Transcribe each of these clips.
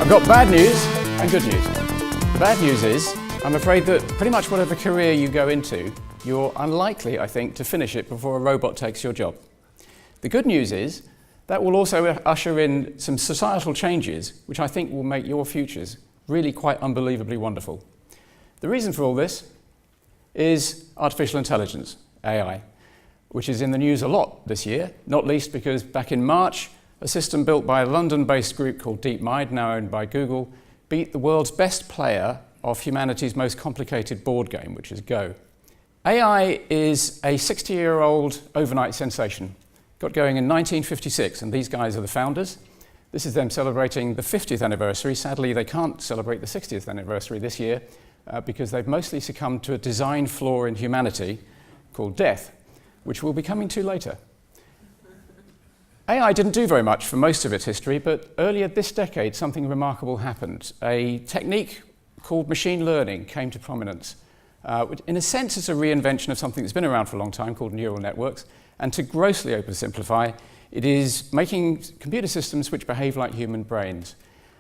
I've got bad news and good news. The bad news is, I'm afraid that pretty much whatever career you go into, you're unlikely, I think, to finish it before a robot takes your job. The good news is, that will also usher in some societal changes, which I think will make your futures really quite unbelievably wonderful. The reason for all this is artificial intelligence, AI, which is in the news a lot this year, not least because back in March, a system built by a London-based group called DeepMind, now owned by Google, beat the world's best player of humanity's most complicated board game, which is Go. AI is a 60-year-old overnight sensation. Got going in 1956, and these guys are the founders. This is them celebrating the 50th anniversary. Sadly, they can't celebrate the 60th anniversary this year because they've mostly succumbed to a design flaw in humanity called death, which we'll be coming to later. AI didn't do very much for most of its history, but earlier this decade, something remarkable happened. A technique called machine learning came to prominence. In a sense, it's a reinvention of something that's been around for a long time called neural networks. And to grossly oversimplify, it is making computer systems which behave like human brains.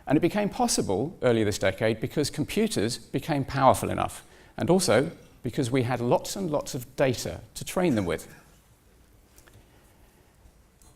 And it became possible earlier this decade because computers became powerful enough, and also because we had lots and lots of data to train them with.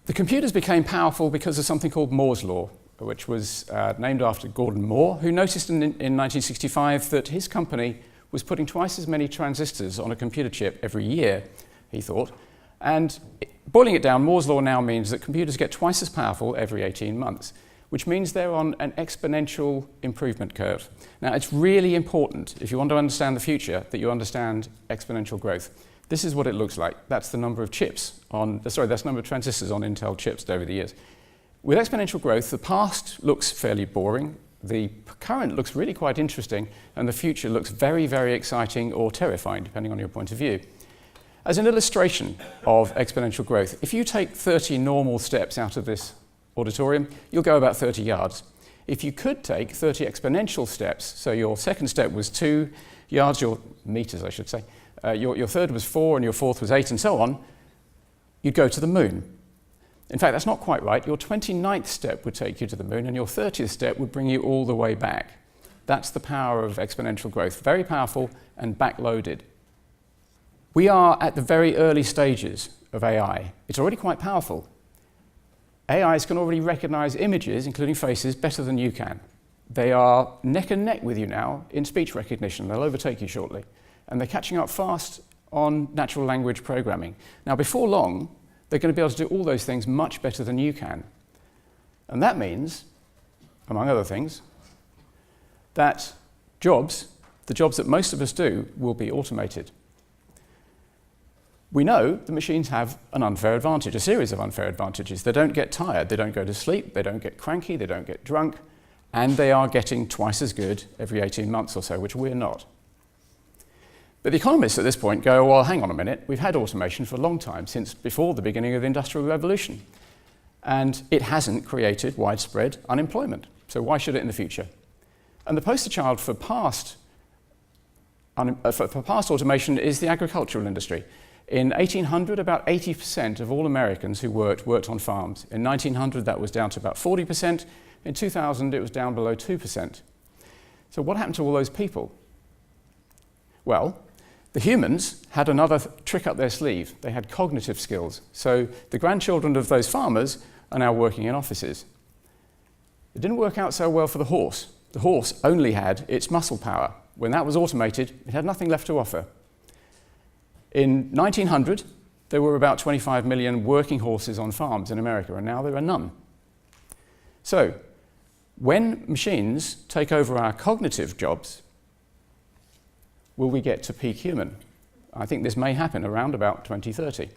The computers became powerful because of something called Moore's law, which was named after Gordon Moore, who noticed in 1965 that his company was putting twice as many transistors on a computer chip every year, he thought. And boiling it down, Moore's law now means that computers get twice as powerful every 18 months, which means they're on an exponential improvement curve. Now, it's really important, if you want to understand the future, that you understand exponential growth. This is what it looks like. That's the number of chips that's the number of transistors on Intel chips over the years. With exponential growth, the past looks fairly boring, the current looks really quite interesting, and the future looks very, very exciting or terrifying, depending on your point of view. As an illustration of exponential growth, if you take 30 normal steps out of this auditorium, you'll go about 30 yards. If you could take 30 exponential steps, so your second step was 2 yards, your meters, I should say, your third was 4 and your fourth was 8 and so on, you'd go to the moon. In fact, that's not quite right. Your 29th step would take you to the moon and your 30th step would bring you all the way back. That's the power of exponential growth. Very powerful and backloaded. We are at the very early stages of AI. It's already quite powerful. AIs can already recognize images, including faces, better than you can. They are neck and neck with you now in speech recognition. They'll overtake you shortly. And they're catching up fast on natural language programming. Now, before long, they're going to be able to do all those things much better than you can. And that means, among other things, that the jobs that most of us do, will be automated. We know the machines have an unfair advantage, a series of unfair advantages. They don't get tired, they don't go to sleep, they don't get cranky, they don't get drunk, and they are getting twice as good every 18 months or so, which we're not. But the economists at this point go, well, hang on a minute, we've had automation for a long time, since before the beginning of the Industrial Revolution. And it hasn't created widespread unemployment. So why should it in the future? And the poster child for past automation is the agricultural industry. In 1800, about 80% of all Americans who worked on farms. In 1900, that was down to about 40%. In 2000, it was down below 2%. So what happened to all those people? Well, the humans had another trick up their sleeve. They had cognitive skills. So the grandchildren of those farmers are now working in offices. It didn't work out so well for the horse. The horse only had its muscle power. When that was automated, it had nothing left to offer. In 1900, there were about 25 million working horses on farms in America, and now there are none. So, when machines take over our cognitive jobs, will we get to peak human? I think this may happen around about 2030.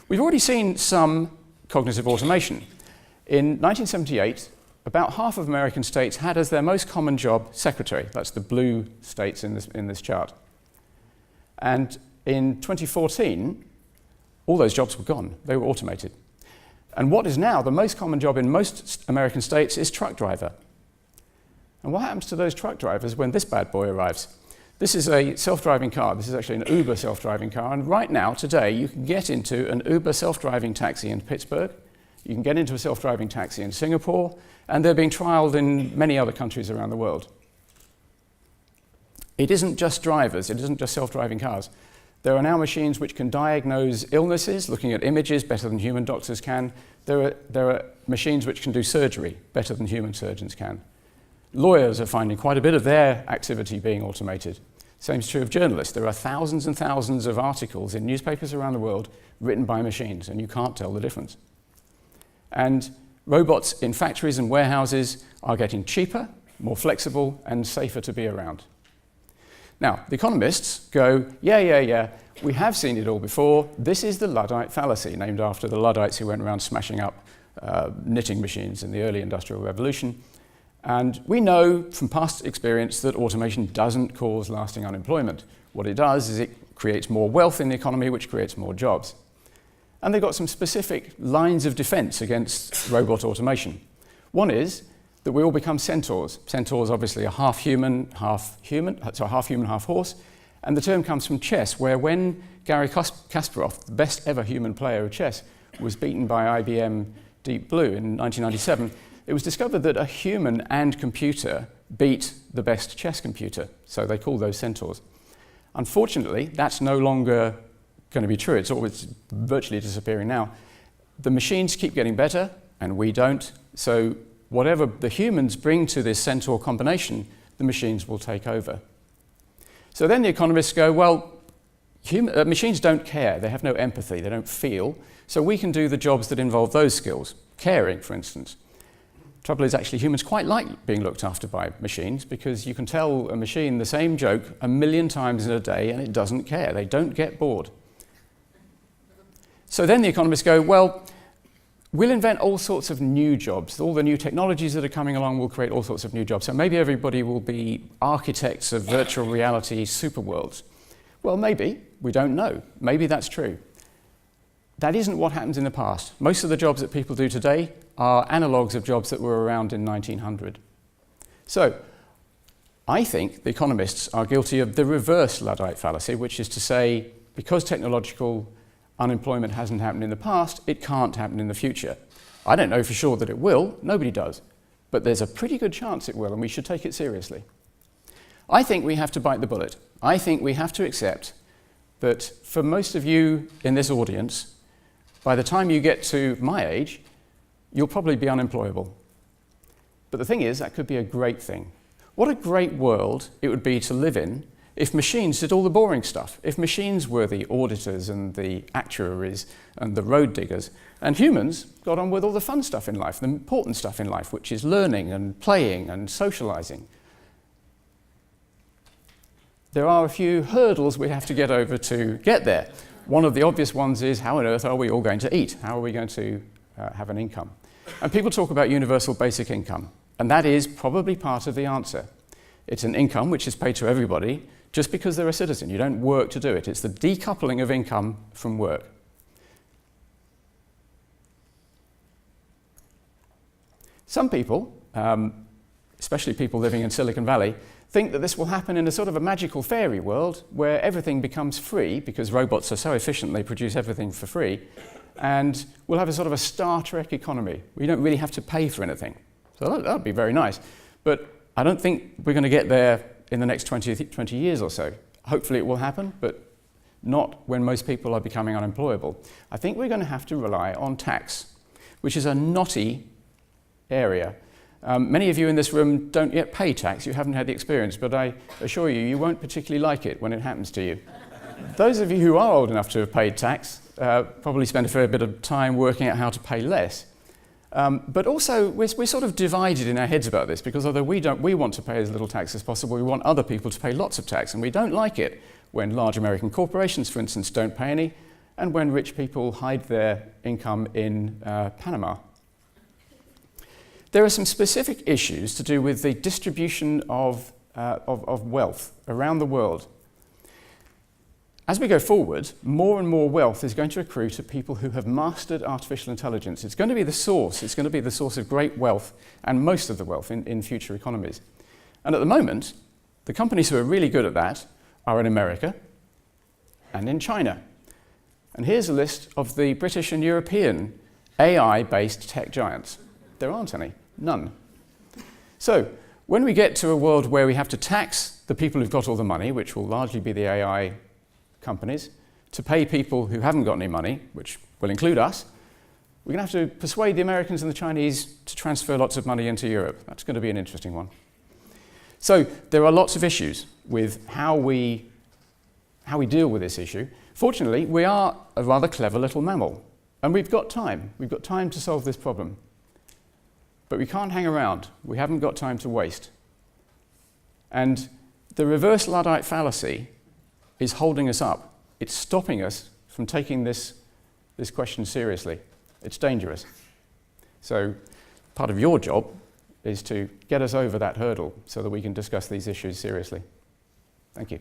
We've already seen some cognitive automation. In 1978, about half of American states had as their most common job secretary. That's the blue states in this chart. And in 2014, all those jobs were gone. They were automated. And what is now the most common job in most American states is truck driver. And what happens to those truck drivers when this bad boy arrives? This is a self-driving car. This is actually an Uber self-driving car. And right now, today, you can get into an Uber self-driving taxi in Pittsburgh. You can get into a self-driving taxi in Singapore. And they're being trialed in many other countries around the world. It isn't just drivers. It isn't just self-driving cars. There are now machines which can diagnose illnesses, looking at images better than human doctors can. There are machines which can do surgery better than human surgeons can. Lawyers are finding quite a bit of their activity being automated. Same is true of journalists. There are thousands and thousands of articles in newspapers around the world written by machines, and you can't tell the difference. And robots in factories and warehouses are getting cheaper, more flexible, and safer to be around. Now, the economists go, yeah, we have seen it all before. This is the Luddite fallacy, named after the Luddites who went around smashing up knitting machines in the early Industrial Revolution. And we know from past experience that automation doesn't cause lasting unemployment. What it does is it creates more wealth in the economy, which creates more jobs. And they've got some specific lines of defense against robot automation. One is that we all become centaurs. Centaurs obviously are half human, half horse. And the term comes from chess, where when Garry Kasparov, the best ever human player of chess, was beaten by IBM Deep Blue in 1997, it was discovered that a human and computer beat the best chess computer. So they call those centaurs. Unfortunately, that's no longer going to be true. It's virtually disappearing now. The machines keep getting better, and we don't. So whatever the humans bring to this centaur combination, the machines will take over. So then the economists go, well, machines don't care. They have no empathy. They don't feel. So we can do the jobs that involve those skills. Caring, for instance. Trouble is, actually, humans quite like being looked after by machines because you can tell a machine the same joke 1,000,000 times in a day and it doesn't care. They don't get bored. So then the economists go, well, we'll invent all sorts of new jobs. All the new technologies that are coming along will create all sorts of new jobs. So maybe everybody will be architects of virtual reality superworlds. Well, maybe. We don't know. Maybe that's true. That isn't what happens in the past. Most of the jobs that people do today are analogues of jobs that were around in 1900. So I think the economists are guilty of the reverse Luddite fallacy, which is to say, because technological unemployment hasn't happened in the past, it can't happen in the future. I don't know for sure that it will. Nobody does. But there's a pretty good chance it will, and we should take it seriously. I think we have to bite the bullet. I think we have to accept that for most of you in this audience, by the time you get to my age, you'll probably be unemployable. But the thing is, that could be a great thing. What a great world it would be to live in if machines did all the boring stuff, if machines were the auditors and the actuaries and the road diggers, and humans got on with all the fun stuff in life, the important stuff in life, which is learning and playing and socializing. There are a few hurdles we have to get over to get there. One of the obvious ones is, how on earth are we all going to eat? How are we going to have an income? And people talk about universal basic income, and that is probably part of the answer. It's an income which is paid to everybody just because they're a citizen. You don't work to do it. It's the decoupling of income from work. Some people, especially people living in Silicon Valley, think that this will happen in a sort of a magical fairy world where everything becomes free because robots are so efficient they produce everything for free, and we'll have a sort of a Star Trek economy. We don't really have to pay for anything. So that would be very nice. But I don't think we're going to get there in the next 20 years or so. Hopefully it will happen, but not when most people are becoming unemployable. I think we're going to have to rely on tax, which is a knotty area. Many of you in this room don't yet pay tax. You haven't had the experience, but I assure you, you won't particularly like it when it happens to you. Those of you who are old enough to have paid tax probably spend a fair bit of time working out how to pay less. But also, we're sort of divided in our heads about this, because although we want to pay as little tax as possible, we want other people to pay lots of tax, and we don't like it when large American corporations, for instance, don't pay any, and when rich people hide their income in Panama. There are some specific issues to do with the distribution of wealth around the world. As we go forward, more and more wealth is going to accrue to people who have mastered artificial intelligence. It's going to be the source. It's going to be the source of great wealth and most of the wealth in future economies. And at the moment, The companies who are really good at that are in America and in China. And here's a list of the British and European AI-based tech giants. There aren't any, none. So when we get to a world where we have to tax the people who've got all the money, which will largely be the AI companies, to pay people who haven't got any money, which will include us, we're going to have to persuade the Americans and the Chinese to transfer lots of money into Europe. That's going to be an interesting one. So there are lots of issues with how we deal with this issue. Fortunately, we are a rather clever little mammal, and we've got time. We've got time to solve this problem. But we can't hang around. We haven't got time to waste. And the reverse Luddite fallacy is holding us up. It's stopping us from taking this question seriously. It's dangerous. So part of your job is to get us over that hurdle so that we can discuss these issues seriously. Thank you.